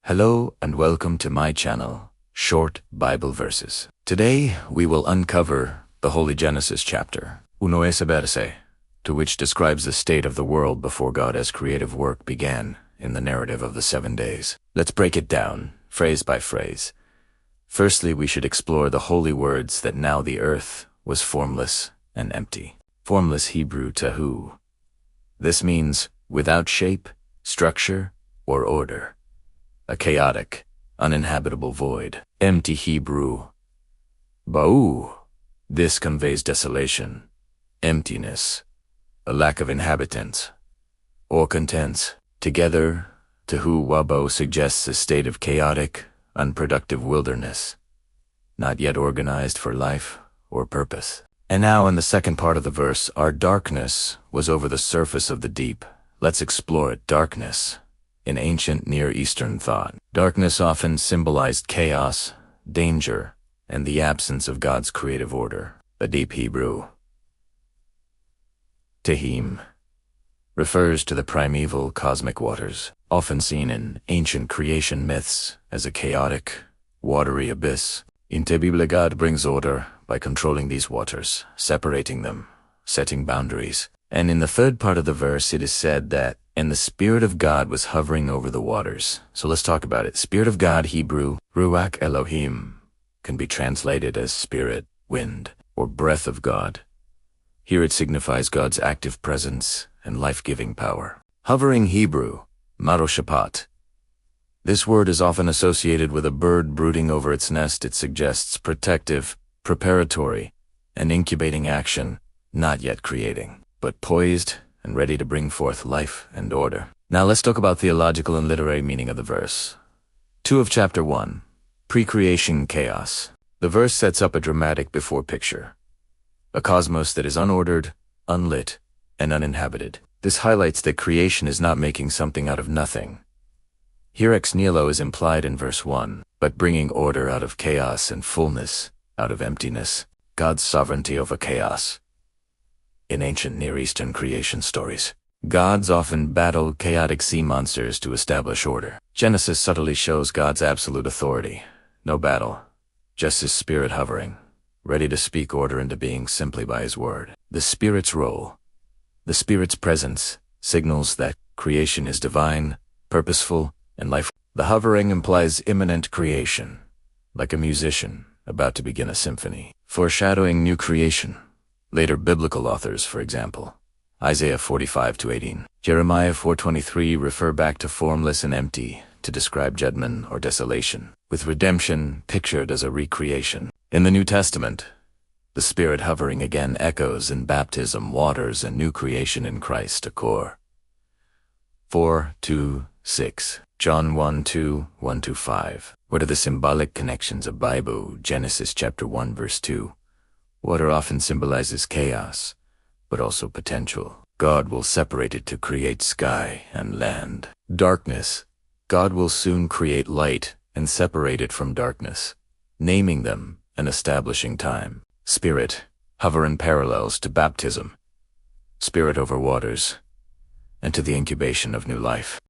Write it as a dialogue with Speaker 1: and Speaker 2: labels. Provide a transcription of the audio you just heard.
Speaker 1: Hello and welcome to my channel, Short Bible Verses. Today we will uncover the Holy Genesis chapter, Uno es verse, to which describes the state of the world before God as creative work began in the narrative of the 7 days. Let's break it down, phrase by phrase. Firstly, we should explore the holy words that now the earth was formless and empty. Formless Hebrew tahu. This means without shape, structure, or order. A chaotic, uninhabitable void. Empty Hebrew ba'u. This conveys desolation, emptiness, a lack of inhabitants or contents. Together, tahu wabo suggests a state of chaotic, unproductive wilderness, not yet organized for life or purpose. And now in the second part of the verse, our darkness was over the surface of the deep. Let's explore it. Darkness. In ancient Near Eastern thought, darkness often symbolized chaos, danger, and the absence of God's creative order. The deep Hebrew tehim refers to the primeval cosmic waters, often seen in ancient creation myths as a chaotic, watery abyss. In the Bible, God brings order by controlling these waters, separating them, setting boundaries. And in the third part of the verse, it is said that, and the Spirit of God was hovering over the waters. So let's talk about it. Spirit of God, Hebrew, Ruach Elohim, can be translated as spirit, wind, or breath of God. Here it signifies God's active presence and life-giving power. Hovering Hebrew, maroshapat. This word is often associated with a bird brooding over its nest. It suggests protective, preparatory, and incubating action, not yet creating, but poised and ready to bring forth life and order. Now let's talk about theological and literary meaning of the verse. 2 of chapter 1, pre-creation chaos. The verse sets up a dramatic before picture, a cosmos that is unordered, unlit, and uninhabited. This highlights that creation is not making something out of nothing. Here ex nihilo is implied in verse 1, but bringing order out of chaos and fullness out of emptiness. God's sovereignty over chaos. In ancient Near Eastern creation stories, gods often battle chaotic sea monsters to establish order. Genesis subtly shows God's absolute authority. No battle, just his spirit hovering, ready to speak order into being simply by his word. The Spirit's role. The Spirit's presence signals that creation is divine, purposeful, and life. The hovering implies imminent creation, like a musician about to begin a symphony, foreshadowing new creation. Later biblical authors, for example, Isaiah 45-18, Jeremiah 4:23 refer back to formless and empty to describe judgment or desolation, with redemption pictured as a recreation. In the New Testament, the Spirit hovering again echoes in baptism, waters, and new creation in Christ, a core. 4:2-6, John 1:2, 1-5. What are the symbolic connections of Bible? Genesis chapter 1 verse 2. Water often symbolizes chaos, but also potential. God will separate it to create sky and land. Darkness. God will soon create light and separate it from darkness, naming them and establishing time. Spirit. Hover in parallels to baptism, spirit over waters, and to the incubation of new life.